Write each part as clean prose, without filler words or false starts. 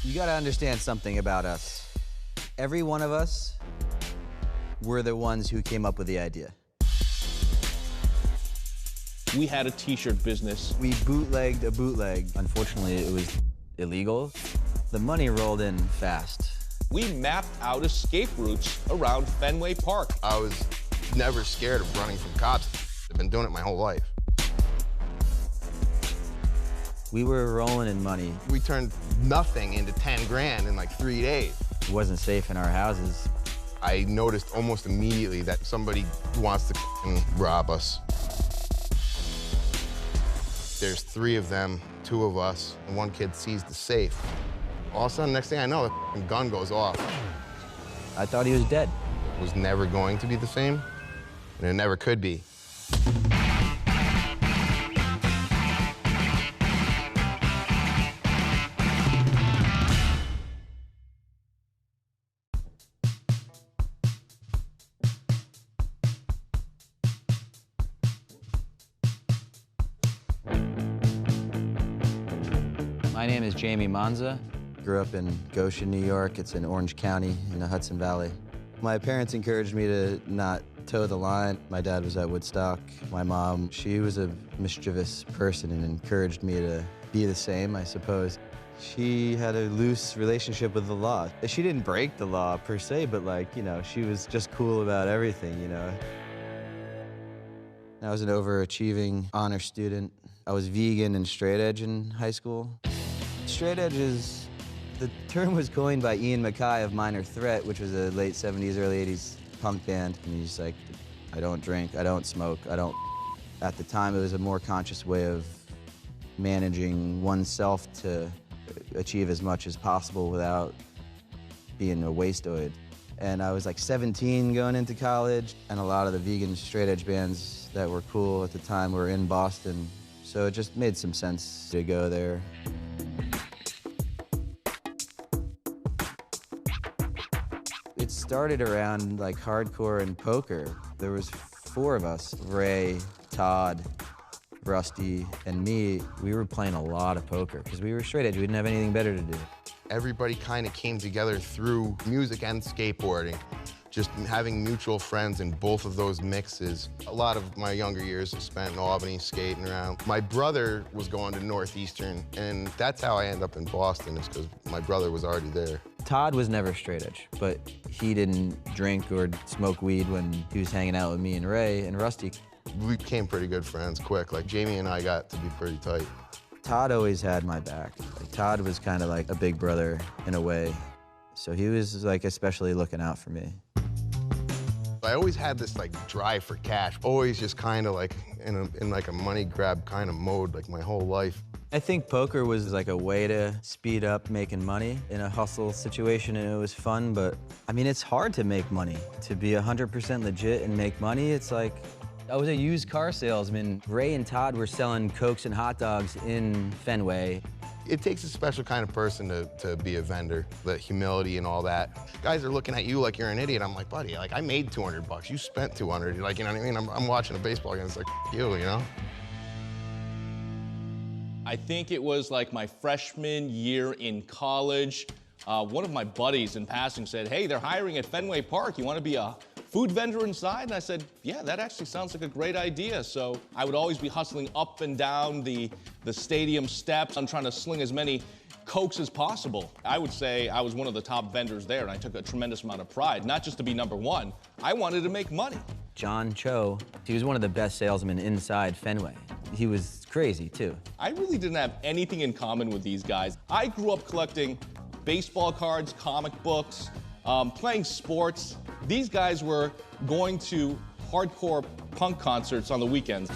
You gotta understand something about us. Every one of us were the ones who came up with the idea. We had a t-shirt business. We bootlegged a bootleg. Unfortunately, it was illegal. The money rolled in fast. We mapped out escape routes around Fenway Park. I was never scared of running from cops. I've been doing it my whole life. We were rolling in money. We turned nothing into 10 grand in like 3 days. It wasn't safe in our houses. I noticed almost immediately that somebody wants to rob us. There's 3 of them, 2 of us, and 1 kid sees the safe. All of a sudden, next thing I know, the gun goes off. I thought he was dead. It was never going to be the same, and it never could be. My name is Jamie Manza. Grew up in Goshen, New York. It's in Orange County in the Hudson Valley. My parents encouraged me to not toe the line. My dad was at Woodstock. My mom, she was a mischievous person and encouraged me to be the same, I suppose. She had a loose relationship with the law. She didn't break the law per se, but like, you know, she was just cool about everything, you know. I was an overachieving honor student. I was vegan and straight edge in high school. Straight edge is, the term was coined by Ian MacKaye of Minor Threat, which was a late 70s, early 80s punk band. And he's like, I don't drink, I don't smoke, I don't. At the time, it was a more conscious way of managing oneself to achieve as much as possible without being a wasteoid. And I was like 17 going into college, and a lot of the vegan straight edge bands that were cool at the time were in Boston. So it just made some sense to go there. It started around like hardcore and poker. There was 4 of us, Ray, Todd, Rusty, and me. We were playing a lot of poker because we were straight edge. We didn't have anything better to do. Everybody kind of came together through music and skateboarding. Just having mutual friends in both of those mixes. A lot of my younger years I spent in Albany skating around. My brother was going to Northeastern, and that's how I ended up in Boston, is because my brother was already there. Todd was never straight edge, but he didn't drink or smoke weed when he was hanging out with me and Ray and Rusty. We became pretty good friends quick. Like, Jamie and I got to be pretty tight. Todd always had my back. Like, Todd was kind of like a big brother in a way. So he was like especially looking out for me. I always had this like drive for cash, always just kind of like in like a money grab kind of mode like my whole life. I think poker was like a way to speed up making money in a hustle situation, and it was fun, but I mean, it's hard to make money. To be 100% legit and make money, it's like, I was a used car salesman. Ray and Todd were selling Cokes and hot dogs in Fenway. It takes a special kind of person to be a vendor, the humility and all that. Guys are looking at you like you're an idiot. I'm like, buddy, like I made 200 bucks. You spent 200. Like, you know what I mean? I'm watching a baseball game. It's like, you know? I think it was like my freshman year in college. One of my buddies in passing said, hey, they're hiring at Fenway Park. You want to be a food vendor inside? And I said, yeah, that actually sounds like a great idea. So I would always be hustling up and down the stadium steps. I'm trying to sling as many Cokes as possible. I would say I was one of the top vendors there, and I took a tremendous amount of pride, not just to be #1. I wanted to make money. John Cho, he was one of the best salesmen inside Fenway. He was crazy, too. I really didn't have anything in common with these guys. I grew up collecting baseball cards, comic books, playing sports. These guys were going to hardcore punk concerts on the weekends.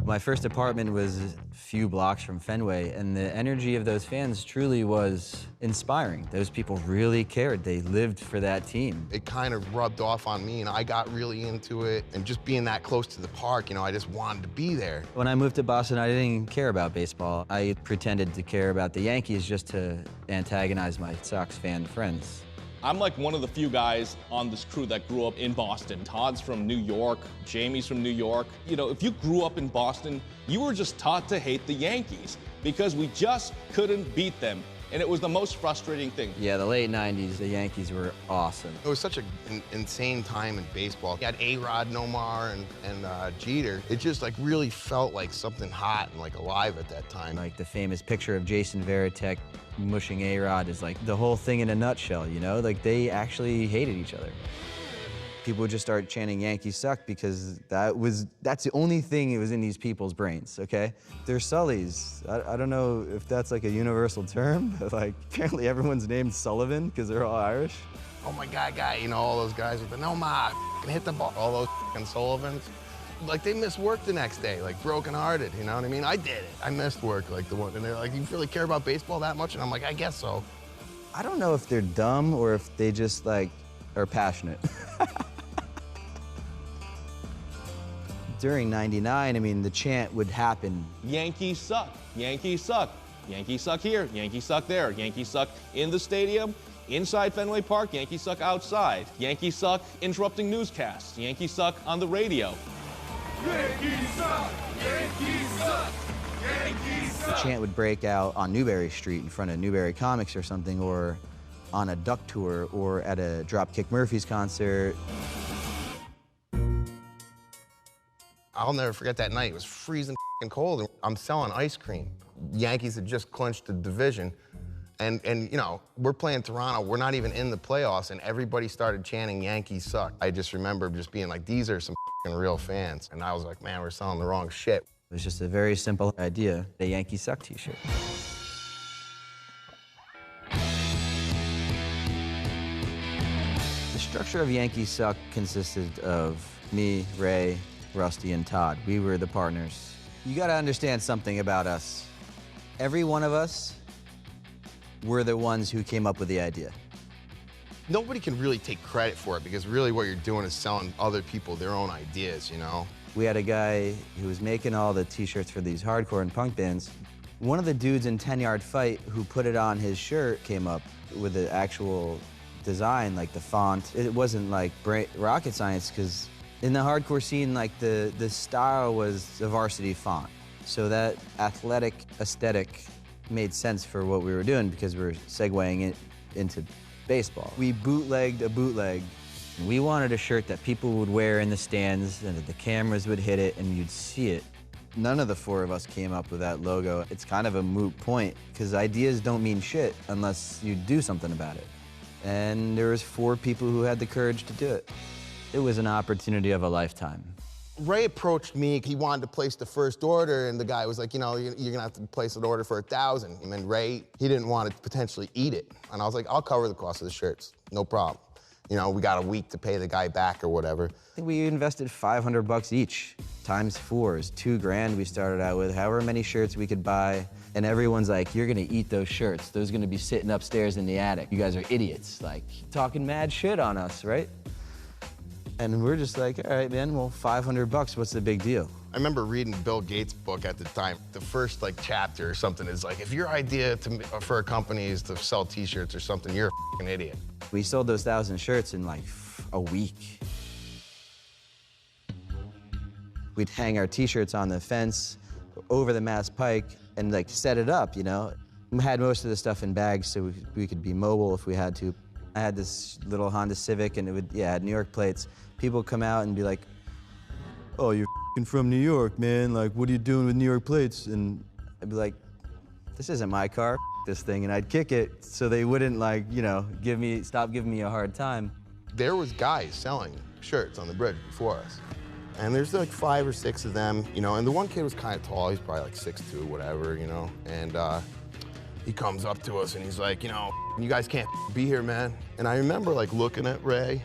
My first apartment was a few blocks from Fenway, and the energy of those fans truly was inspiring. Those people really cared. They lived for that team. It kind of rubbed off on me, and I got really into it. And just being that close to the park, you know, I just wanted to be there. When I moved to Boston, I didn't care about baseball. I pretended to care about the Yankees just to antagonize my Sox fan friends. I'm like one of the few guys on this crew that grew up in Boston. Todd's from New York, Jamie's from New York. You know, if you grew up in Boston, you were just taught to hate the Yankees. because we just couldn't beat them. And it was the most frustrating thing. Yeah, the late 90s, the Yankees were awesome. It was such an insane time in baseball. You had A-Rod, Nomar, and Jeter. It just like really felt like something hot and like alive at that time. Like the famous picture of Jason Varitek mushing A-Rod is like the whole thing in a nutshell, you know? Like they actually hated each other. People would just start chanting Yankees suck because that's the only thing that was in these people's brains, okay? They're Sullys. I don't know if that's like a universal term, but like apparently everyone's named Sullivan because they're all Irish. Oh my God, guy, you know, all those guys with the Nomar, hit the ball, all those fucking Sullivans. Like they missed work the next day, like brokenhearted, you know what I mean? I did it. I missed work like the one, and they're like, you really care about baseball that much? And I'm like, I guess so. I don't know if they're dumb or if they just like are passionate. During '99, I mean, the chant would happen. Yankees suck, Yankees suck, Yankees suck here, Yankees suck there, Yankees suck in the stadium, inside Fenway Park, Yankees suck outside, Yankees suck interrupting newscasts, Yankees suck on the radio. Yankees suck! Yankees suck! Yankees The suck! chant would break out on Newberry Street in front of Newberry Comics or something, or on a duck tour, or at a Dropkick Murphys concert. I'll never forget that night. It was freezing cold, and I'm selling ice cream. Yankees had just clinched the division, and you know, we're playing Toronto. We're not even in the playoffs, and everybody started chanting Yankees suck. I just remember just being like, these are some real fans. And I was like, man, we're selling the wrong shit. It was just a very simple idea, a Yankee Suck t-shirt. The structure of Yankee Suck consisted of me, Ray, Rusty, and Todd. We were the partners. You gotta understand something about us. Every one of us were the ones who came up with the idea. Nobody can really take credit for it because really what you're doing is selling other people their own ideas, you know? We had a guy who was making all the t-shirts for these hardcore and punk bands. One of the dudes in 10 Yard Fight who put it on his shirt came up with the actual design, like the font. It wasn't like rocket science, because in the hardcore scene, like the style was the varsity font. So that athletic aesthetic made sense for what we were doing because we were segueing it into baseball. We bootlegged a bootleg. We wanted a shirt that people would wear in the stands and that the cameras would hit it and you'd see it. None of the four of us came up with that logo. It's kind of a moot point because ideas don't mean shit unless you do something about it. And there was 4 people who had the courage to do it. It was an opportunity of a lifetime. Ray approached me. He wanted to place the first order, and the guy was like, you know, you're gonna have to place an order for 1,000. And then Ray, he didn't want to potentially eat it. And I was like, I'll cover the cost of the shirts, no problem. You know, we got a week to pay the guy back or whatever. I think we invested $500 each, times 4 is $2,000 we started out with, however many shirts we could buy. And everyone's like, you're gonna eat those shirts. Those are gonna be sitting upstairs in the attic. You guys are idiots, like talking mad shit on us, right? And we're just like, all right, man, well, $500, what's the big deal? I remember reading Bill Gates' book at the time. The first like chapter or something is like, if your idea for a company is to sell t-shirts or something, you're a fucking idiot. We sold those 1,000 shirts in like a week. We'd hang our t-shirts on the fence over the Mass Pike and like set it up, you know? We had most of the stuff in bags so we could be mobile if we had to. I had this little Honda Civic and it would, yeah, had New York plates. People would come out and be like, oh, you're from New York, man. Like, what are you doing with New York plates? And I'd be like, this isn't my car, this thing. And I'd kick it so they wouldn't like, you know, stop giving me a hard time. There was guys selling shirts on the bridge before us. And there's like 5 or 6 of them, you know, and the one kid was kind of tall. He's probably like 6'2", whatever, you know. And he comes up to us and he's like, you know, you guys can't be here, man. And I remember like looking at Ray,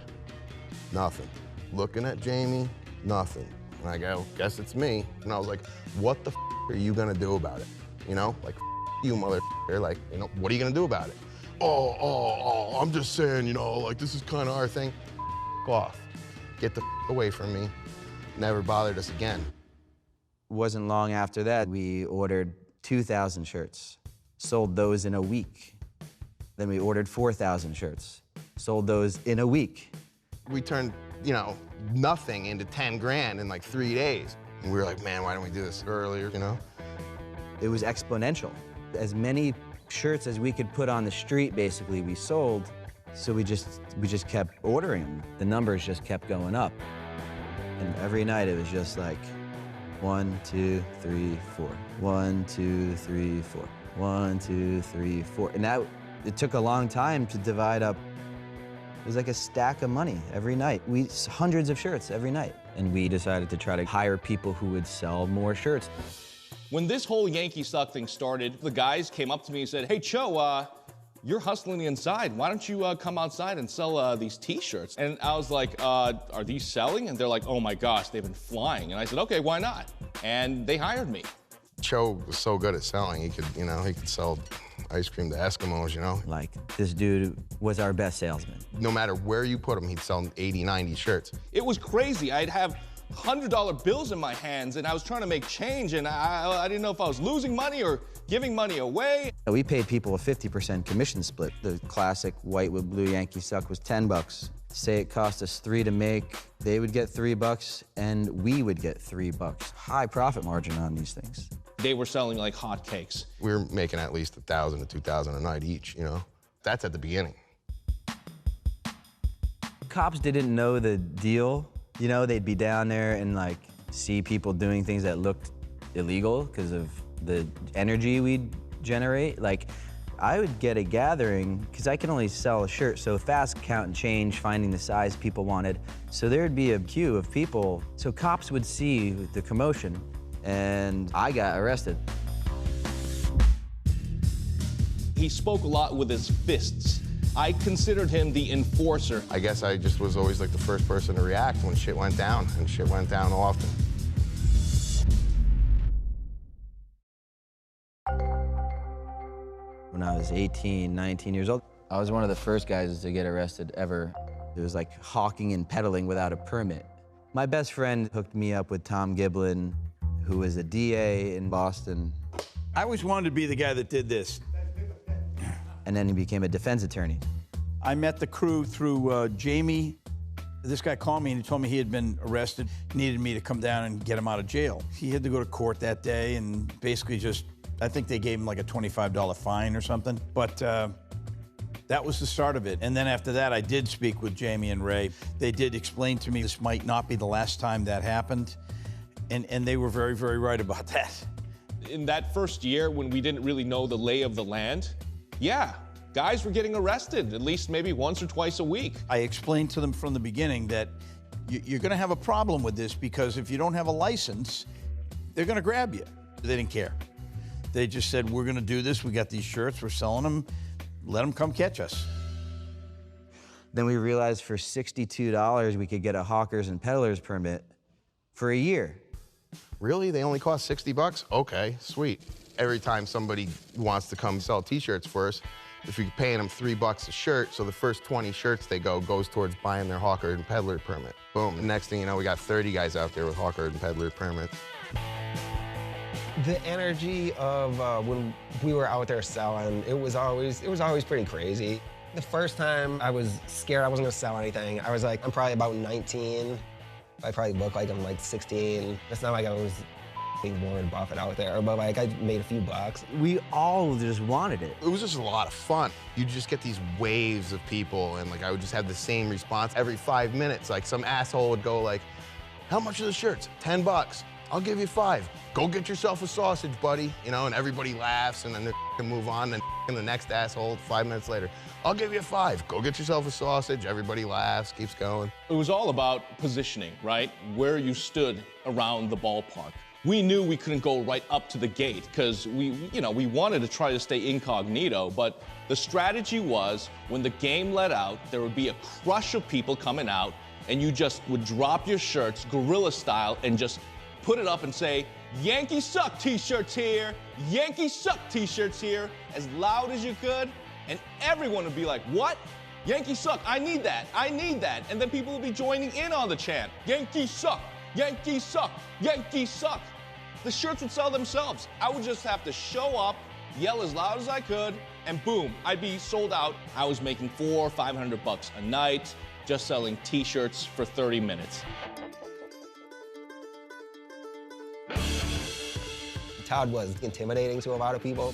nothing. Looking at Jamie, nothing. And I go, guess it's me. And I was like, what the are you gonna do about it? You know, like, you motherfucker, like, you know, what are you gonna do about it? Oh, I'm just saying, you know, like, this is kind of our thing. Off. Get the away from me. Never bothered us again. It wasn't long after that, we ordered 2,000 shirts. Sold those in a week. Then we ordered 4,000 shirts. Sold those in a week. We turned, you know, nothing into 10 grand in like 3 days. And we were like, man, why don't we do this earlier, you know? it was exponential. As many shirts as we could put on the street, basically, we sold. So we just kept ordering them. The numbers just kept going up. And every night it was just like 1, 2, 3, 4. 1, 2, 3, 4. 1, 2, 3, 4. And that, it took a long time to divide up. It was like a stack of money every night. Hundreds of shirts every night. And we decided to try to hire people who would sell more shirts. When this whole Yankee Suck thing started, the guys came up to me and said, "Hey, Cho, you're hustling inside. Why don't you come outside and sell these T-shirts?" And I was like, "Are these selling?" And they're like, "Oh my gosh, they've been flying." And I said, "Okay, why not?" And they hired me. Cho was so good at selling. He could, he could sell ice cream to Eskimos, Like, this dude was our best salesman. No matter where you put him, he'd sell 80, 90 shirts. It was crazy. I'd have $100 bills in my hands, and I was trying to make change, and I didn't know if I was losing money or giving money away. We paid people a 50% commission split. The classic white with blue Yankee Suck was $10. Say it cost us $3 to make, they would get $3, and we would get $3. High profit margin on these things. They were selling like hotcakes. We were making at least 1,000 to 2,000 a night each, That's at the beginning. Cops didn't know the deal. They'd be down there and like see people doing things that looked illegal because of the energy we'd generate. Like, I would get a gathering, because I can only sell a shirt so fast, count and change, finding the size people wanted. So there'd be a queue of people. So cops would see the commotion, and I got arrested. He spoke a lot with his fists. I considered him the enforcer. I guess I just was always like the first person to react when shit went down, and shit went down often. When I was 18, 19 years old, I was one of the first guys to get arrested ever. It was like hawking and peddling without a permit. My best friend hooked me up with Tom Giblin, who was a DA in Boston. I always wanted to be the guy that did this. And then he became a defense attorney. I met the crew through Jamie. This guy called me and he told me he had been arrested, needed me to come down and get him out of jail. He had to go to court that day and basically I think they gave him like a $25 fine or something. But that was the start of it. And then after that, I did speak with Jamie and Ray. They did explain to me this might not be the last time that happened. And they were very, very right about that. In that first year, when we didn't really know the lay of the land, yeah, guys were getting arrested at least maybe once or twice a week. I explained to them from the beginning that you're going to have a problem with this, because if you don't have a license, they're going to grab you. They didn't care. They just said, we're going to do this. We got these shirts. We're selling them. Let them come catch us. Then we realized for $62 we could get a hawkers and peddlers permit for a year. Really? They only cost $60? Okay, sweet. Every time somebody wants to come sell T-shirts for us, if you're paying them $3 a shirt, so the first 20 shirts they goes towards buying their hawker and peddler permit. Boom. The next thing you know, we got 30 guys out there with hawker and peddler permits. The energy of when we were out there selling, it was always pretty crazy. The first time I was scared I wasn't gonna sell anything. I was like, I'm probably about 19. I probably look like I'm like 16. It's not like I was Warren Buffett out there, but like I made a few bucks. We all just wanted it. It was just a lot of fun. You'd just get these waves of people, and like I would just have the same response every 5 minutes. Like some asshole would go like, "How much are the shirts? $10. I'll give you 5. Go get yourself a sausage, buddy." And everybody laughs, and then they can move on. And the next asshole, 5 minutes later, "I'll give you 5. Go get yourself a sausage." Everybody laughs, keeps going. It was all about positioning, right? Where you stood around the ballpark. We knew we couldn't go right up to the gate because we wanted to try to stay incognito, but the strategy was when the game let out, there would be a crush of people coming out, and you just would drop your shirts, guerrilla style, and just put it up and say, "Yankee Suck T-shirts here, Yankee Suck T-shirts here," as loud as you could, and everyone would be like, "What? Yankee Suck, I need that, I need that." And then people would be joining in on the chant, "Yankee Suck, Yankee Suck, Yankee Suck." The shirts would sell themselves. I would just have to show up, yell as loud as I could, and boom, I'd be sold out. I was making $400 or $500 a night just selling T-shirts for 30 minutes. Todd was intimidating to a lot of people.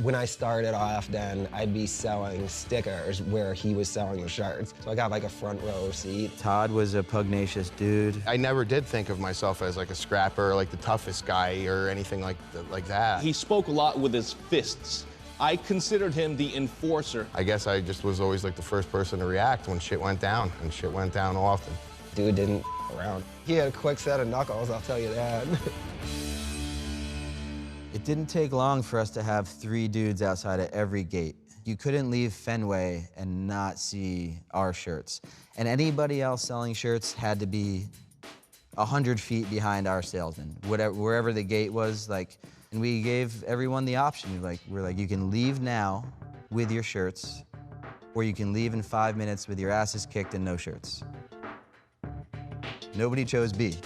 When I started off, then I'd be selling stickers where he was selling the shirts. So I got like a front row seat. Todd was a pugnacious dude. I never did think of myself as like a scrapper, or like the toughest guy or anything like that. He spoke a lot with his fists. I considered him the enforcer. I guess I just was always like the first person to react when shit went down, and shit went down often. Dude didn't around. He had a quick set of knuckles, I'll tell you that. It didn't take long for us to have 3 dudes outside of every gate. You couldn't leave Fenway and not see our shirts. And anybody else selling shirts had to be 100 feet behind our salesman, wherever the gate was. Like, and we gave everyone the option. We're like, you can leave now with your shirts, or you can leave in 5 minutes with your asses kicked and no shirts. Nobody chose B.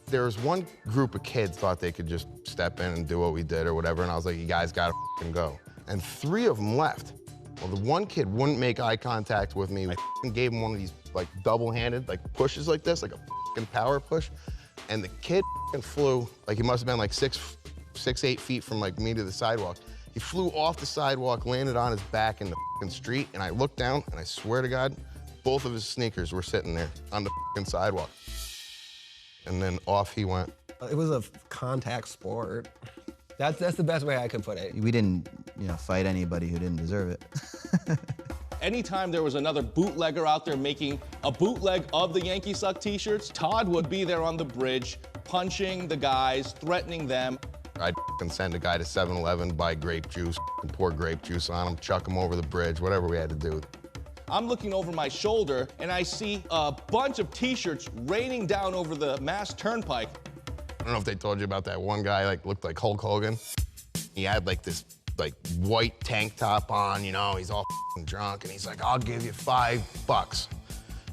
There was one group of kids thought they could just step in and do what we did or whatever, and I was like, you guys gotta f***ing go. And 3 of them left. Well, the one kid wouldn't make eye contact with me. I f***ing gave him one of these like double-handed like pushes like this, like a f***ing power push. And the kid f***ing flew, like he must have been like 8 feet from like me to the sidewalk. He flew off the sidewalk, landed on his back in the f***ing street, and I looked down, and I swear to God, both of his sneakers were sitting there on the f***ing sidewalk. And then off he went. It was a contact sport. That's the best way I could put it. We didn't, fight anybody who didn't deserve it. Anytime there was another bootlegger out there making a bootleg of the Yankee Suck t-shirts, Todd would be there on the bridge, punching the guys, threatening them. I'd f***ing send a guy to 7-Eleven, buy grape juice, and pour grape juice on him, chuck him over the bridge, whatever we had to do. I'm looking over my shoulder, and I see a bunch of t-shirts raining down over the Mass Turnpike. I don't know if they told you about that one guy, like, looked like Hulk Hogan. He had, like, this, like, white tank top on, he's all f***ing drunk, and he's like, I'll give you $5.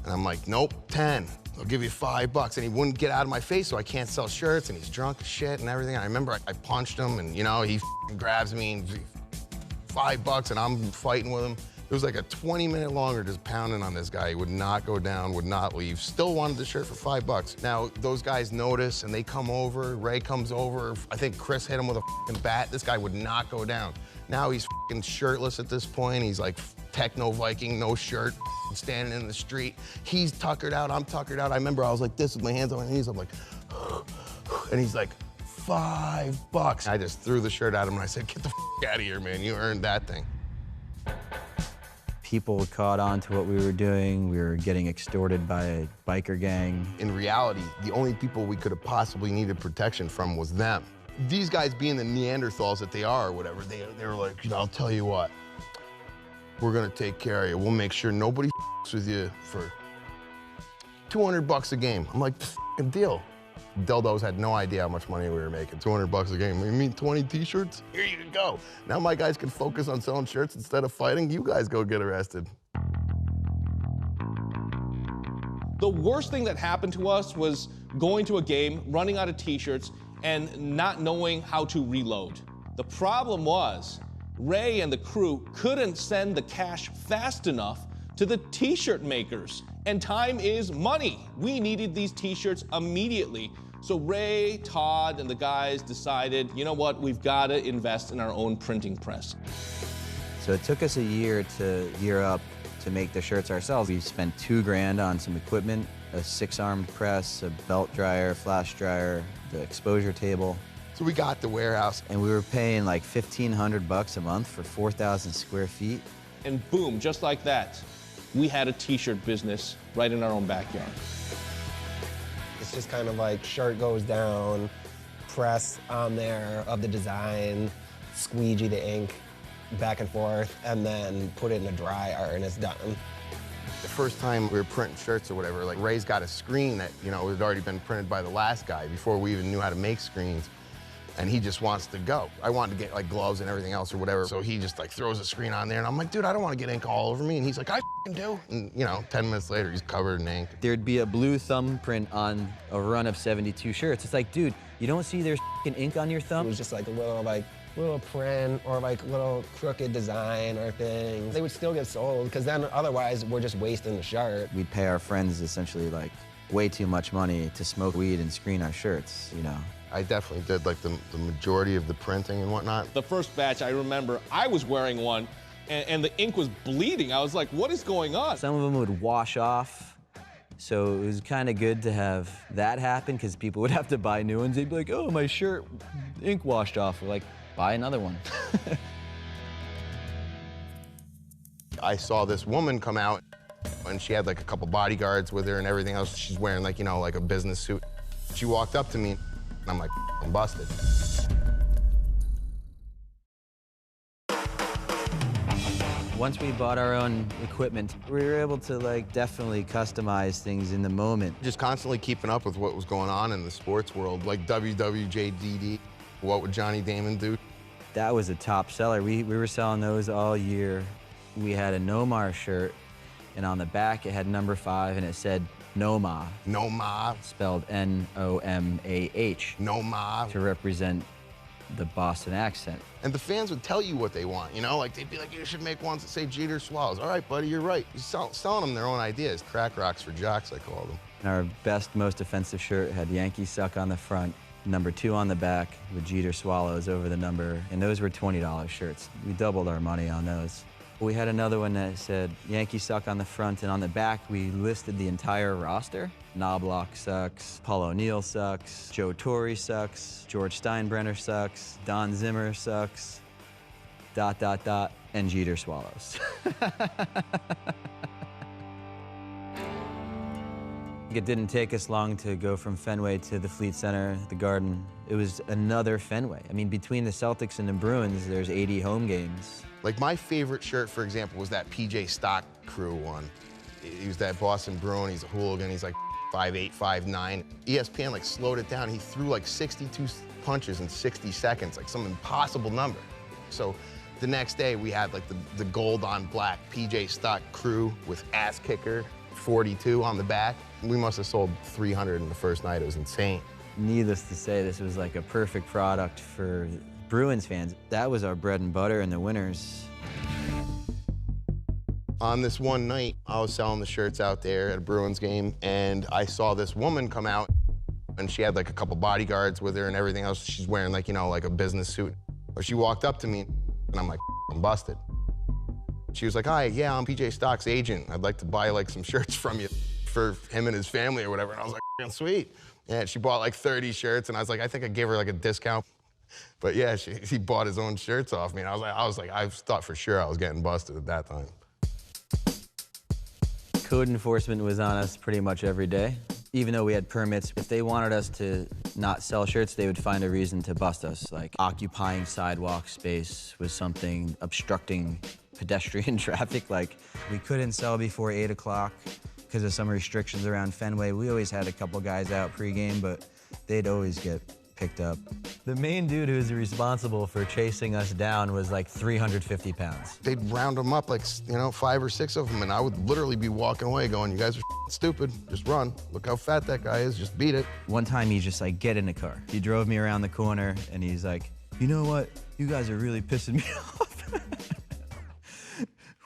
And I'm like, nope, 10. I'll give you $5. And he wouldn't get out of my face, so I can't sell shirts, and he's drunk as shit and everything. And I remember I punched him, and, he f***ing grabs me, and $5, and I'm fighting with him. It was like a 20-minute longer just pounding on this guy. He would not go down, would not leave. Still wanted the shirt for $5. Now, those guys notice, and they come over. Ray comes over. I think Chris hit him with a f***ing bat. This guy would not go down. Now he's f***ing shirtless at this point. He's like techno Viking, no shirt, standing in the street. He's tuckered out, I'm tuckered out. I remember I was like this with my hands on my knees. I'm like, and he's like, $5. I just threw the shirt at him, and I said, get the f*** out of here, man. You earned that thing. People caught on to what we were doing. We were getting extorted by a biker gang. In reality, the only people we could have possibly needed protection from was them. These guys being the Neanderthals that they are or whatever, they were like, I'll tell you what, we're gonna take care of you. We'll make sure nobody f***s with you for $200 a game. I'm like, f***ing deal. Dildos had no idea how much money we were making. $200 a game. You mean 20 t-shirts? Here you go. Now my guys can focus on selling shirts instead of fighting. You guys go get arrested. The worst thing that happened to us was going to a game, running out of t-shirts, and not knowing how to reload. The problem was, Ray and the crew couldn't send the cash fast enough to the t-shirt makers. And time is money. We needed these t-shirts immediately. So Ray, Todd, and the guys decided, you know what, we've got to invest in our own printing press. So it took us a year to gear up to make the shirts ourselves. We spent $2 grand on some equipment, a 6-armed press, a belt dryer, flash dryer, the exposure table. So we got the warehouse. And we were paying like $1,500 a month for 4,000 square feet. And boom, just like that, we had a t-shirt business right in our own backyard. It's just kind of like shirt goes down, press on there of the design, squeegee the ink back and forth, and then put it in a dryer and it's done. The first time we were printing shirts or whatever, like Ray's got a screen that, had already been printed by the last guy before we even knew how to make screens. And he just wants to go. I wanted to get like gloves and everything else or whatever. So he just like throws a screen on there and I'm like, dude, I don't want to get ink all over me. And he's like, I f***ing do. And 10 minutes later, he's covered in ink. There'd be a blue thumbprint on a run of 72 shirts. It's like, dude, you don't see there's f***ing ink on your thumb? It was just like a little print or like little crooked design or things. They would still get sold because then otherwise we're just wasting the shirt. We'd pay our friends essentially like way too much money to smoke weed and screen our shirts, I definitely did like the majority of the printing and whatnot. The first batch, I remember I was wearing one, and the ink was bleeding. I was like, what is going on? Some of them would wash off, so it was kind of good to have that happen because people would have to buy new ones. They'd be like, oh, my shirt, ink washed off. We're like, buy another one. I saw this woman come out, and she had like a couple bodyguards with her and everything else. She's wearing like, you know, like a business suit. She walked up to me, and I'm like, I'm busted. Once we bought our own equipment, we were able to like definitely customize things in the moment. Just constantly keeping up with what was going on in the sports world, like WWJDD, what would Johnny Damon do? That was a top seller. We were selling those all year. We had a Nomar shirt, and on the back it had number 5, and it said Nomah, Nomah, spelled N-O-M-A-H, Nomah. to represent the Boston accent. And the fans would tell you what they want, you know? Like, they'd be like, you should make ones that say Jeter Swallows. All right, buddy, you're right. You're selling them their own ideas. Crack rocks for jocks, I call them. And our best, most offensive shirt had Yankee Suck on the front, number 2 on the back, with Jeter Swallows over the number, and those were $20 shirts. We doubled our money on those. We had another one that said Yankee Suck on the front, and on the back we listed the entire roster. Knobloch sucks, Paul O'Neill sucks, Joe Torre sucks, George Steinbrenner sucks, Don Zimmer sucks, ... and Jeter Swallows. It didn't take us long to go from Fenway to the Fleet Center, the Garden. It was another Fenway. I mean, between the Celtics and the Bruins, there's 80 home games. Like, my favorite shirt, for example, was that PJ Stock crew one. He was that Boston Bruin. He's a hooligan. He's like 5'8", 5'9". ESPN like slowed it down. He threw like 62 punches in 60 seconds, like some impossible number. So the next day we had like the gold on black PJ Stock crew with ass kicker 42 on the back. We must have sold 300 in the first night. It was insane. Needless to say, this was like a perfect product for Bruins fans. That was our bread and butter in the winters. On this one night, I was selling the shirts out there at a Bruins game, and I saw this woman come out, and she had like a couple bodyguards with her and everything else. She's wearing like, you know, like a business suit. But she walked up to me, and I'm like, I'm busted. She was like, hi, yeah, I'm PJ Stock's agent. I'd like to buy like some shirts from you for him and his family or whatever. And I was like, sweet. Yeah, she bought like 30 shirts, and I was like, I think I gave her like a discount. But yeah, he bought his own shirts off me, and I thought for sure I was getting busted at that time. Code enforcement was on us pretty much every day. Even though we had permits, if they wanted us to not sell shirts, they would find a reason to bust us. Like occupying sidewalk space was something, obstructing pedestrian traffic. Like we couldn't sell before 8 o'clock because of some restrictions around Fenway. We always had a couple guys out pregame, but they'd always get picked up. The main dude who was responsible for chasing us down was like 350 pounds. They'd round them up, like, you know, 5 or 6 of them, and I would literally be walking away going, you guys are stupid, just run. Look how fat that guy is, just beat it. One time he just like, get in the car. He drove me around the corner and he's like, you know what? You guys are really pissing me off.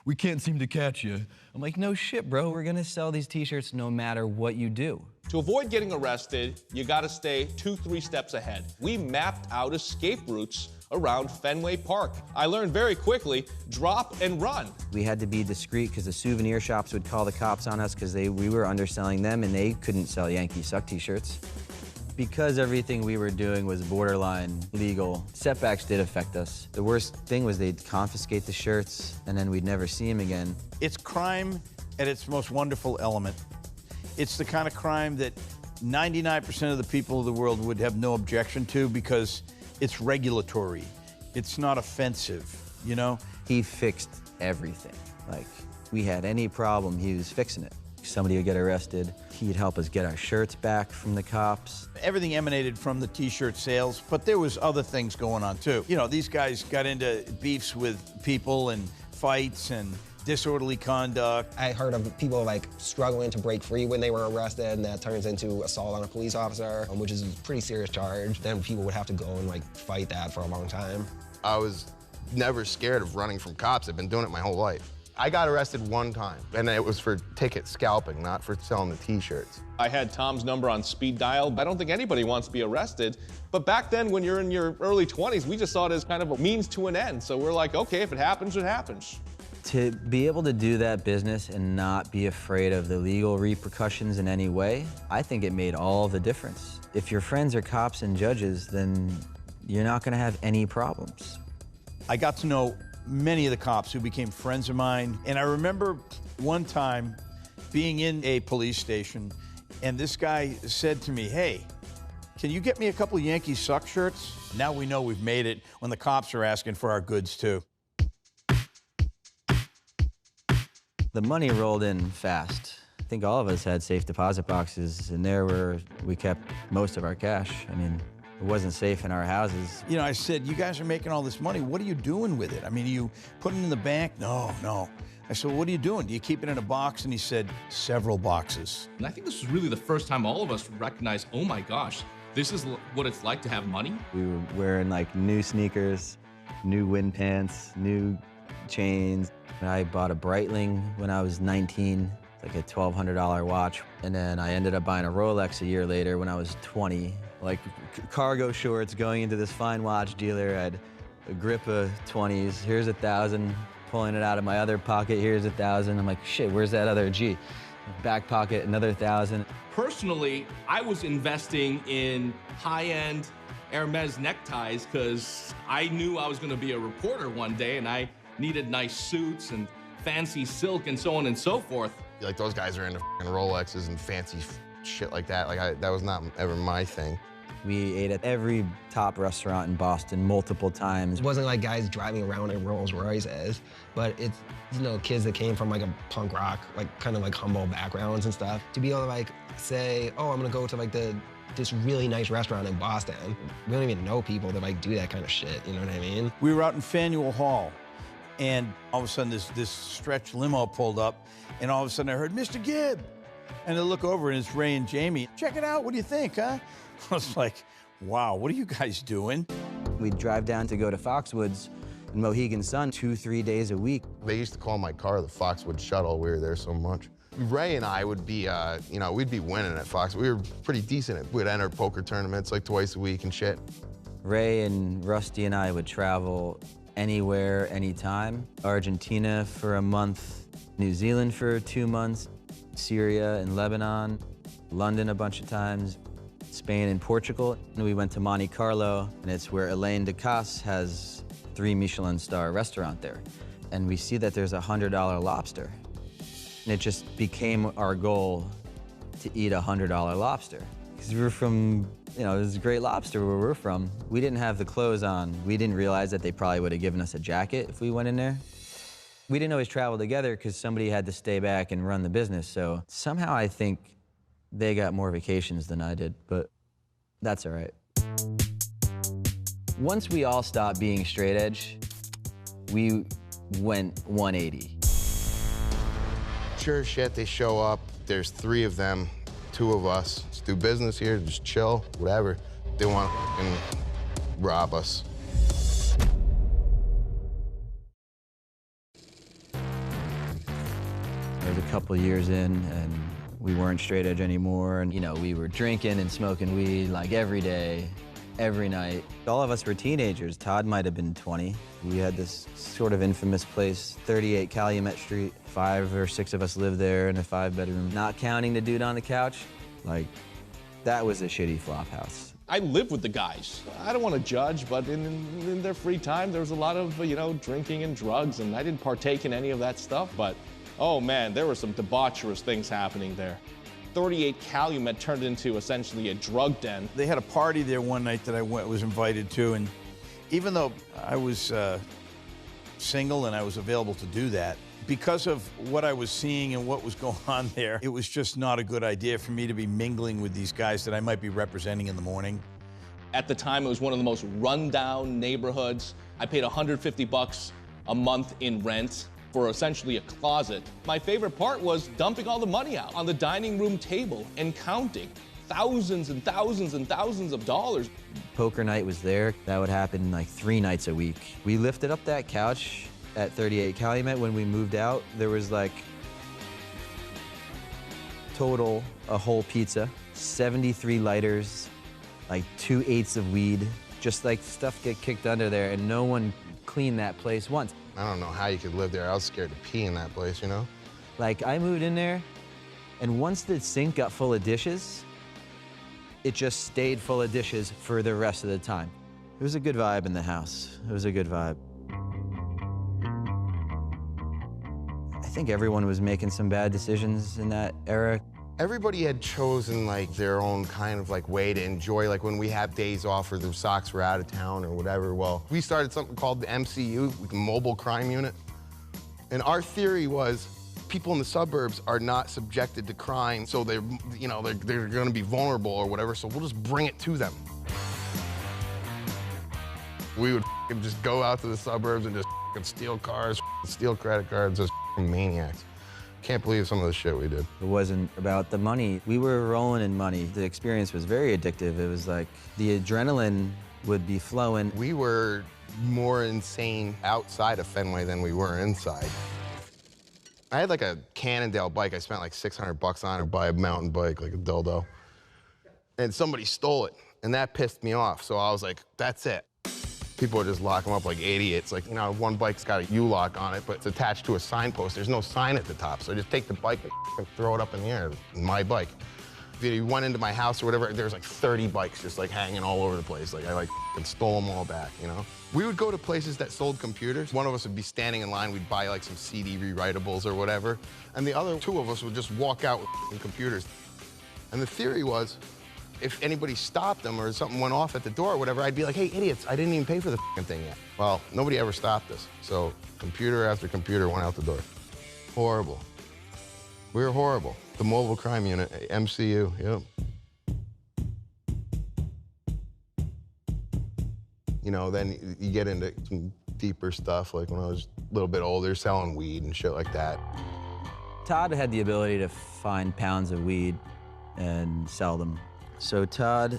We can't seem to catch you. I'm like, no shit, bro. We're gonna sell these t-shirts no matter what you do. To avoid getting arrested, you gotta stay 2-3 steps ahead. We mapped out escape routes around Fenway Park. I learned very quickly, drop and run. We had to be discreet because the souvenir shops would call the cops on us because we were underselling them and they couldn't sell Yankee Suck t-shirts. Because everything we were doing was borderline legal, setbacks did affect us. The worst thing was they'd confiscate the shirts and then we'd never see them again. It's crime at its most wonderful element. It's the kind of crime that 99% of the people of the world would have no objection to because it's regulatory. It's not offensive, you know? He fixed everything. Like, we had any problem, he was fixing it. Somebody would get arrested, he'd help us get our shirts back from the cops. Everything emanated from the t-shirt sales, but there was other things going on too. You know, these guys got into beefs with people and fights and disorderly conduct. I heard of people like struggling to break free when they were arrested, and that turns into assault on a police officer, which is a pretty serious charge. Then people would have to go and like fight that for a long time. I was never scared of running from cops. I've been doing it my whole life. I got arrested one time, and it was for ticket scalping, not for selling the T-shirts. I had Tom's number on speed dial. I don't think anybody wants to be arrested. But back then, when you're in your early 20s, we just saw it as kind of a means to an end. So we're like, okay, if it happens, it happens. To be able to do that business and not be afraid of the legal repercussions in any way, I think it made all the difference. If your friends are cops and judges, then you're not gonna have any problems. I got to know many of the cops who became friends of mine. And I remember one time being in a police station, and this guy said to me, hey, can you get me a couple of Yankees Suck shirts? Now we know we've made it when the cops are asking for our goods too. The money rolled in fast. I think all of us had safe deposit boxes in there where we kept most of our cash. I mean, it wasn't safe in our houses. You know, I said, you guys are making all this money. What are you doing with it? I mean, are you putting it in the bank? No, no. I said, well, what are you doing? Do you keep it in a box? And he said, several boxes. And I think this was really the first time all of us recognized, oh my gosh, this is what it's like to have money. We were wearing like new sneakers, new wind pants, new chains. I bought a Breitling when I was 19, like a $1,200 watch. And then I ended up buying a Rolex a year later when I was 20. Like cargo shorts going into this fine watch dealer. I had a grip of 20s. Here's 1,000. Pulling it out of my other pocket. Here's 1,000. I'm like, shit, where's that other G? Back pocket, another 1,000. Personally, I was investing in high-end Hermes neckties because I knew I was going to be a reporter one day and I needed nice suits and fancy silk and so on and so forth. Like, those guys are into f***ing Rolexes and fancy shit like that. Like, that was not ever my thing. We ate at every top restaurant in Boston multiple times. It wasn't like guys driving around in Rolls Royces, but it's, you know, kids that came from like a punk rock, like kind of like humble backgrounds and stuff. To be able to like say, oh, I'm gonna go to like this really nice restaurant in Boston. We don't even know people that like do that kind of shit, you know what I mean? We were out in Faneuil Hall, and all of a sudden this stretch limo pulled up, and all of a sudden I heard, Mr. Gibb. And I look over and it's Ray and Jamie. Check it out, what do you think, huh? I was like, wow, what are you guys doing? We'd drive down to go to Foxwoods in Mohegan Sun 2-3 days a week. They used to call my car the Foxwood Shuttle. We were there so much. Ray and I would be, you know, we'd be winning at Fox. We were pretty decent. We'd enter poker tournaments like twice a week and shit. Ray and Rusty and I would travel anywhere, anytime. Argentina for a month, New Zealand for 2 months, Syria and Lebanon, London a bunch of times, Spain and Portugal. And we went to Monte Carlo, and it's where Elaine Decasse has 3 Michelin star restaurant there. And we see that there's a $100 lobster. And it just became our goal to eat a $100 lobster. Because we were from, you know, there's great lobster where we're from. We didn't have the clothes on. We didn't realize that they probably would have given us a jacket if we went in there. We didn't always travel together because somebody had to stay back and run the business. So somehow I think they got more vacations than I did, but that's all right. Once we all stopped being straight edge, we went 180. Sure as shit, they show up. There's 3 of them, 2 of us. Let's do business here, just chill, whatever. They want to rob us. It was a couple years in, and we weren't straight edge anymore. And, you know, we were drinking and smoking weed like every day, every night. All of us were teenagers. Todd might have been 20. We had this sort of infamous place, 38 Calumet Street. 5 or 6 of us lived there in a 5-bedroom. Not counting the dude on the couch, like, that was a shitty flop house. I lived with the guys. I don't want to judge, but in their free time, there was a lot of, you know, drinking and drugs, and I didn't partake in any of that stuff, but oh man, there were some debaucherous things happening there. 38 Calumet turned into essentially a drug den. They had a party there one night that I was invited to, and even though I was single and I was available to do that, because of what I was seeing and what was going on there, it was just not a good idea for me to be mingling with these guys that I might be representing in the morning. At the time, it was one of the most rundown neighborhoods. I paid $150 a month in rent for essentially a closet. My favorite part was dumping all the money out on the dining room table and counting thousands and thousands and thousands of dollars. Poker night was there. That would happen like 3 nights a week. We lifted up that couch at 38 Calumet, when we moved out, there was like total a whole pizza, 73 lighters, like 2/8 of weed, just like stuff get kicked under there, and no one cleaned that place once. I don't know how you could live there. I was scared to pee in that place, you know? Like, I moved in there, and once the sink got full of dishes, it just stayed full of dishes for the rest of the time. It was a good vibe in the house. It was a good vibe. I think everyone was making some bad decisions in that era. Everybody had chosen like their own kind of like way to enjoy, like when we have days off or the Sox were out of town or whatever. Well, we started something called the MCU, the Mobile Crime Unit. And our theory was people in the suburbs are not subjected to crime, so they're gonna be vulnerable or whatever, so we'll just bring it to them. We would just go out to the suburbs and just steal cars, steal credit cards, just maniacs. Can't believe some of the shit we did. It wasn't about the money. We were rolling in money. The experience was very addictive. It was like the adrenaline would be flowing. We were more insane outside of Fenway than we were inside. I had like a Cannondale bike. I spent like $600 on it to buy a mountain bike, like a dildo. And somebody stole it, and that pissed me off. So I was like, that's it. People would just lock them up like idiots. Like, you know, one bike's got a U-lock on it, but it's attached to a signpost. There's no sign at the top, so just take the bike and throw it up in the air. My bike. If you went into my house or whatever, there's like 30 bikes just like hanging all over the place. Like I like stole them all back, you know? We would go to places that sold computers. One of us would be standing in line. We'd buy like some CD rewritables or whatever. And the other two of us would just walk out with computers. And the theory was, if anybody stopped them or something went off at the door or whatever, I'd be like, hey, idiots, I didn't even pay for the thing yet. Well, nobody ever stopped us. So computer after computer went out the door. Horrible. We were horrible. The Mobile Crime Unit, MCU, yep. You know, then you get into some deeper stuff, like when I was a little bit older, selling weed and shit like that. Todd had the ability to find pounds of weed and sell them. So Todd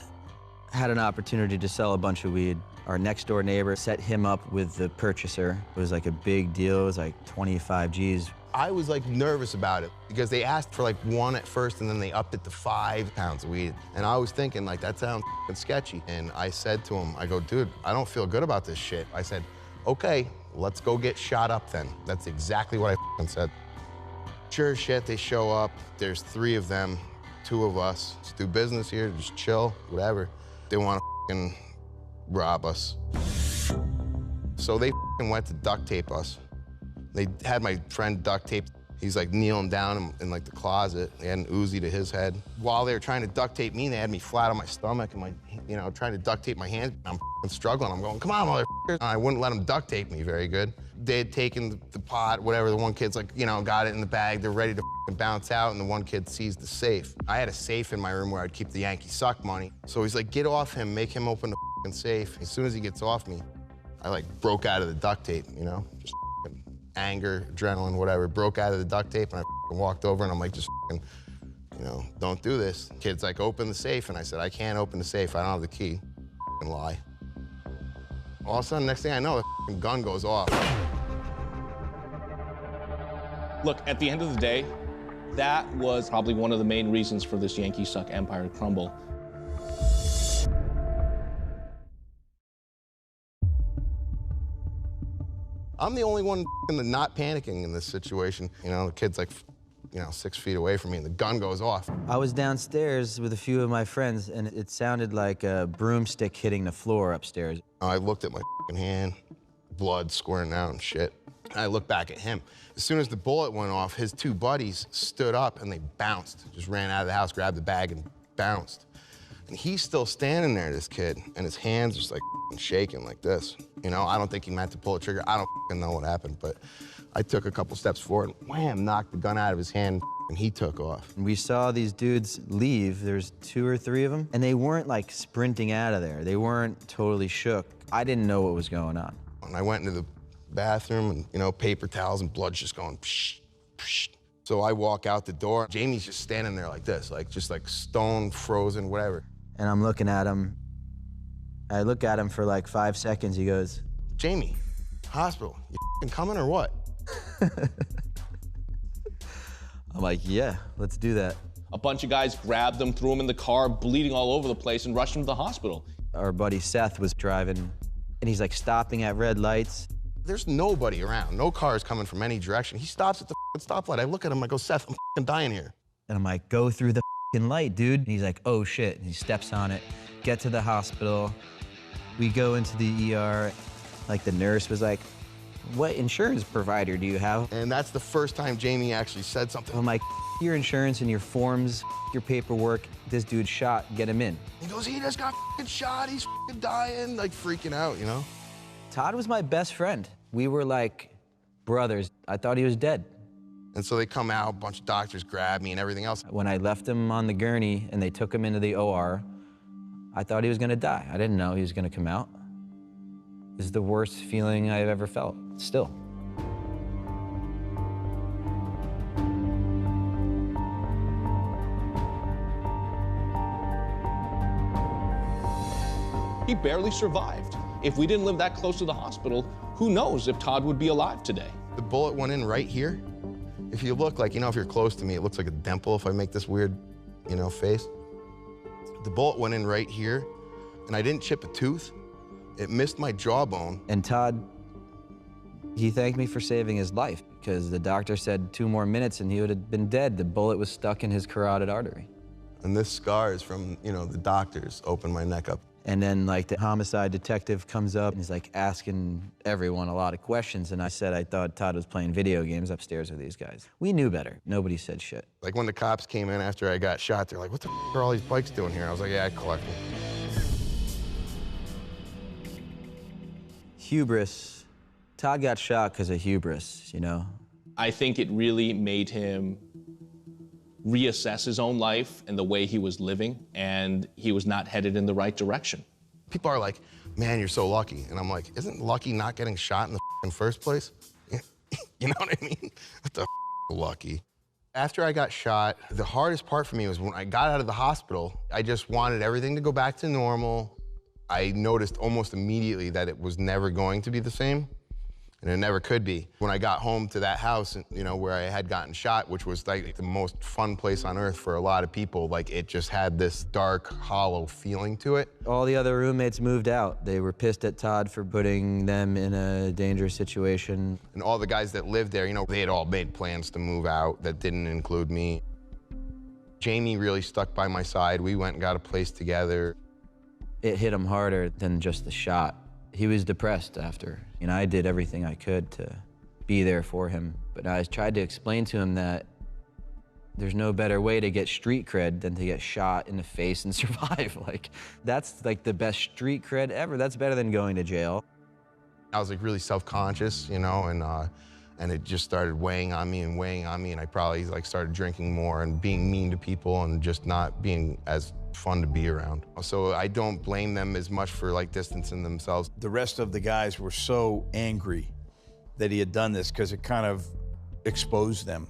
had an opportunity to sell a bunch of weed. Our next door neighbor set him up with the purchaser. It was like a big deal. It was like 25 G's. I was like nervous about it because they asked for like 1 at first and then they upped it to 5 pounds of weed. And I was thinking like, that sounds sketchy. And I said to him, I go, dude, I don't feel good about this shit. I said, okay, let's go get shot up then. That's exactly what I said. Sure as shit, they show up. There's 3 of them. 2 of us. Let's do business here, just chill, whatever. They want to rob us. So they went to duct tape us. They had my friend duct taped. He's like kneeling down in like the closet. They had an Uzi to his head. While they were trying to duct tape me, they had me flat on my stomach and trying to duct tape my hands. I'm struggling. I'm going, come on, motherfucker. I wouldn't let them duct tape me very good. They had taken the pot, whatever. The one kid's like, got it in the bag. They're ready to bounce out, and the one kid sees the safe. I had a safe in my room where I'd keep the Yankee Suck money. So he's like, get off him, make him open the safe. As soon as he gets off me, I like broke out of the duct tape, just anger, adrenaline, whatever. Broke out of the duct tape, and I walked over, and I'm like, just don't do this. Kid's like, open the safe, and I said, I can't open the safe. I don't have the key. Lie. All of a sudden, next thing I know, the gun goes off. Look, at the end of the day, that was probably one of the main reasons for this Yankee Suck empire to crumble. I'm the only one not panicking in this situation. The kid's like, 6 feet away from me, and the gun goes off. I was downstairs with a few of my friends, and it sounded like a broomstick hitting the floor upstairs. I looked at my hand, blood squirting out and shit. And I looked back at him. As soon as the bullet went off, his 2 buddies stood up and they bounced. Just ran out of the house, grabbed the bag and bounced. And he's still standing there, this kid, and his hands just like shaking like this. I don't think he meant to pull the trigger. I don't know what happened, but I took a couple steps forward, wham, knocked the gun out of his hand, and he took off. We saw these dudes leave. There's 2 or 3 of them, and they weren't like sprinting out of there. They weren't totally shook. I didn't know what was going on. And I went into the bathroom and, paper towels and blood's just going psh, psh. So I walk out the door. Jamie's just standing there like this, just like stone, frozen, whatever. And I'm looking at him. I look at him for like 5 seconds. He goes, Jamie. Hospital, you coming or what? I'm like, yeah, let's do that. A bunch of guys grabbed him, threw him in the car, bleeding all over the place, and rushed him to the hospital. Our buddy Seth was driving, and he's like stopping at red lights. There's nobody around, no cars coming from any direction. He stops at the stoplight. I look at him, I go, Seth, I'm dying here. And I'm like, go through the light, dude. And he's like, oh shit. And he steps on it, get to the hospital. We go into the ER. Like the nurse was like, what insurance provider do you have? And that's the first time Jamie actually said something. I'm like, your insurance and your forms, your paperwork, this dude shot, get him in. He goes, he just got shot, he's dying, like freaking out, you know? Todd was my best friend. We were like brothers. I thought he was dead. And so they come out, a bunch of doctors grab me and everything else. When I left him on the gurney and they took him into the OR, I thought he was gonna die. I didn't know he was gonna come out. This is the worst feeling I've ever felt, still. He barely survived. If we didn't live that close to the hospital, who knows if Todd would be alive today. The bullet went in right here. If you look like, if you're close to me, it looks like a dimple if I make this weird, face. The bullet went in right here, and I didn't chip a tooth. It missed my jawbone. And Todd, he thanked me for saving his life because the doctor said 2 more minutes and he would have been dead. The bullet was stuck in his carotid artery. And this scar is from, the doctors opened my neck up. And then like the homicide detective comes up and he's like asking everyone a lot of questions. And I said I thought Todd was playing video games upstairs with these guys. We knew better. Nobody said shit. Like when the cops came in after I got shot, they're like, what the are all these bikes doing here? And I was like, yeah, I collect them. Hubris. Todd got shot because of hubris, I think it really made him reassess his own life and the way he was living, and he was not headed in the right direction. People are like, man, you're so lucky. And I'm like, isn't lucky not getting shot in the first place? You know what I mean? What the lucky? After I got shot, the hardest part for me was when I got out of the hospital, I just wanted everything to go back to normal. I noticed almost immediately that it was never going to be the same, and it never could be. When I got home to that house, where I had gotten shot, which was like the most fun place on earth for a lot of people, like it just had this dark, hollow feeling to it. All the other roommates moved out. They were pissed at Todd for putting them in a dangerous situation. And all the guys that lived there, they had all made plans to move out that didn't include me. Jamie really stuck by my side. We went and got a place together. It hit him harder than just the shot. He was depressed after. I did everything I could to be there for him, but I tried to explain to him that there's no better way to get street cred than to get shot in the face and survive. That's like the best street cred ever. That's better than going to jail. I was like really self-conscious, and it just started weighing on me, and I probably started drinking more and being mean to people and just not being as fun to be around. So I don't blame them as much for distancing themselves. The rest of the guys were so angry that he had done this because it kind of exposed them,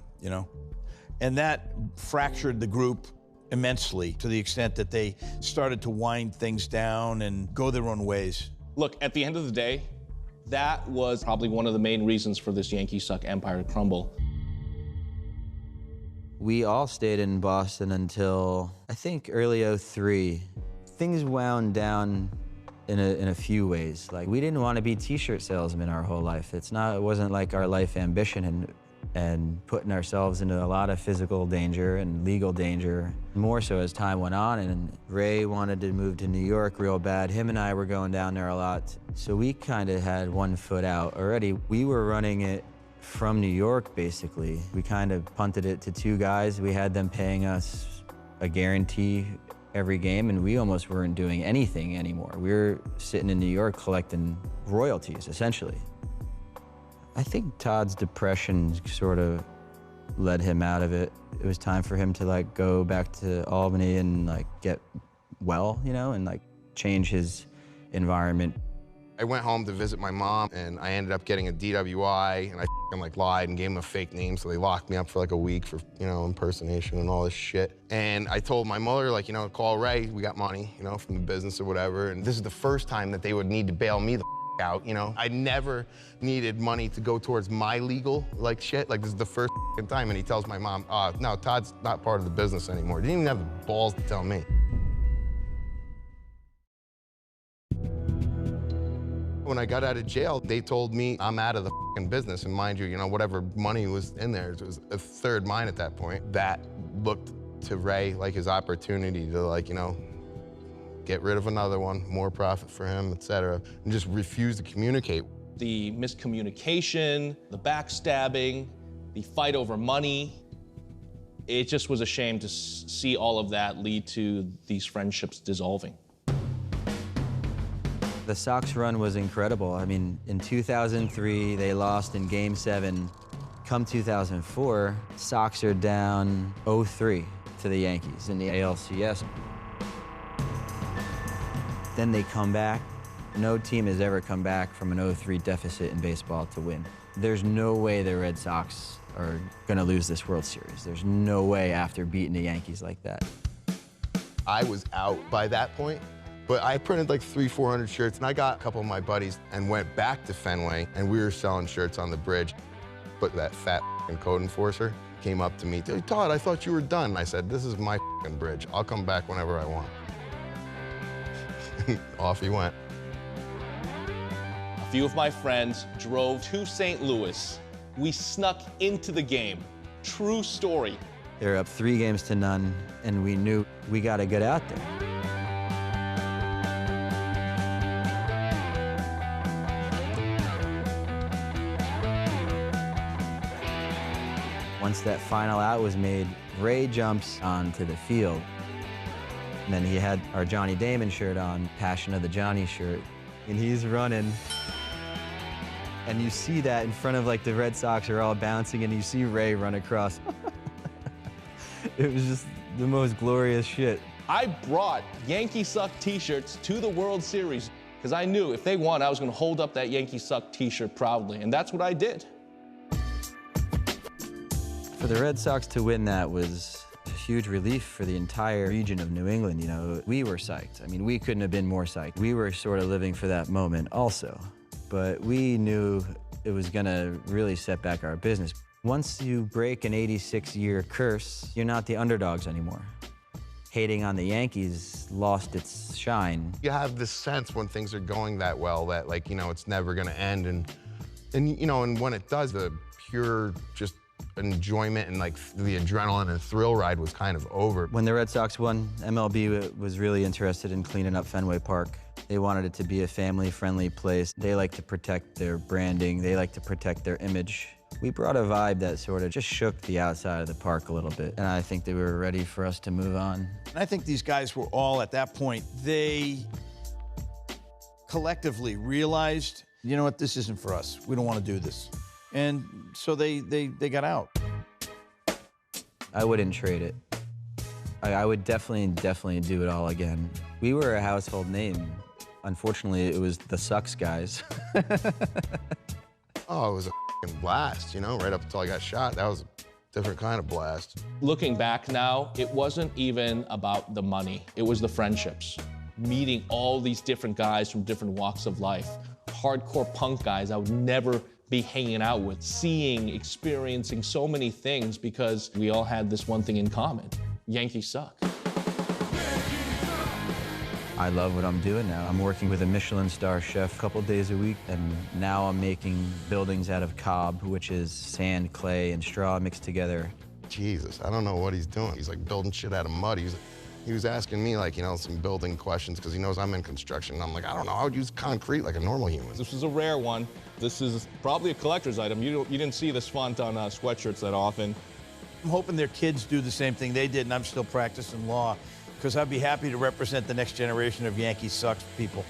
And that fractured the group immensely to the extent that they started to wind things down and go their own ways. Look, at the end of the day, that was probably one of the main reasons for this Yankee Suck empire to crumble. We all stayed in Boston until, I think, early '03. Things wound down in a few ways. We didn't want to be t-shirt salesmen our whole life. It wasn't like our life ambition and putting ourselves into a lot of physical danger and legal danger, more so as time went on. And Ray wanted to move to New York real bad. Him and I were going down there a lot. So we kind of had one foot out already. We were running it from New York, basically. We kind of punted it to 2 guys. We had them paying us a guarantee every game, and we almost weren't doing anything anymore. We were sitting in New York collecting royalties, essentially. I think Todd's depression sort of led him out of it. It was time for him to go back to Albany and get well, and change his environment. I went home to visit my mom, and I ended up getting a DWI, and I lied and gave them a fake name, so they locked me up for a week for, impersonation and all this shit. And I told my mother, call Ray, we got money, from the business or whatever, and this is the first time that they would need to bail me the out, you know? I never needed money to go towards my legal, like, shit. Like, this is the first time, and he tells my mom, no, Todd's not part of the business anymore. He didn't even have the balls to tell me. When I got out of jail, they told me I'm out of the business. And mind you, whatever money was in there, it was a third mine at that point. That looked to Ray like his opportunity to, like, get rid of another one, more profit for him, et cetera, and just refuse to communicate. The miscommunication, the backstabbing, the fight over money, it just was a shame to see all of that lead to these friendships dissolving. The Sox run was incredible. I mean, in 2003, they lost in Game 7. Come 2004, Sox are down 0-3 to the Yankees in the ALCS. Then they come back. No team has ever come back from an 0-3 deficit in baseball to win. There's no way the Red Sox are gonna lose this World Series. There's no way after beating the Yankees like that. I was out by that point, but I printed like 300-400 shirts, and I got a couple of my buddies and went back to Fenway, and we were selling shirts on the bridge. But that fat code enforcer came up to me, "Hey, Todd, I thought you were done." I said, "This is my bridge. I'll come back whenever I want." Off he went. A few of my friends drove to St. Louis. We snuck into the game. True story. They were up 3-0, and we knew we gotta get out there. Once that final out was made, Ray jumps onto the field. And then he had our Johnny Damon shirt on, Passion of the Johnny shirt. And he's running. And you see that in front of, like, the Red Sox are all bouncing, and you see Ray run across. It was just the most glorious shit. I brought Yankee Suck t-shirts to the World Series because I knew if they won, I was going to hold up that Yankee Suck t-shirt proudly, and that's what I did. For the Red Sox to win that was a huge relief for the entire region of New England. We were psyched. I mean, we couldn't have been more psyched. We were sort of living for that moment also, but we knew it was gonna really set back our business. Once you break an 86-year curse, you're not the underdogs anymore. Hating on the Yankees lost its shine. You have this sense when things are going that well that, like, it's never gonna end, and when it does, the pure just enjoyment and, like, the adrenaline and thrill ride was kind of over. When the Red Sox won, MLB was really interested in cleaning up Fenway Park. They wanted it to be a family-friendly place. They like to protect their branding. They like to protect their image. We brought a vibe that sort of just shook the outside of the park a little bit, and I think they were ready for us to move on. And I think these guys were all, at that point, they collectively realized, you know what, this isn't for us. We don't want to do this. And so they got out. I wouldn't trade it. I would definitely do it all again. We were a household name. Unfortunately, it was the Sucks guys. Oh, it was a blast, right up until I got shot. That was a different kind of blast. Looking back now, it wasn't even about the money. It was the friendships. Meeting all these different guys from different walks of life. Hardcore punk guys I would never be hanging out with, seeing, experiencing so many things because we all had this one thing in common. Yankees suck. I love what I'm doing now. I'm working with a Michelin star chef a couple days a week, and now I'm making buildings out of cob, which is sand, clay, and straw mixed together. Jesus, I don't know what he's doing. He's, like, building shit out of mud. He was asking me, like, some building questions because he knows I'm in construction. And I'm like, I don't know, I would use concrete like a normal human. This is a rare one. This is probably a collector's item. You didn't see this font on sweatshirts that often. I'm hoping their kids do the same thing they did, and I'm still practicing law, because I'd be happy to represent the next generation of Yankees Sucks people.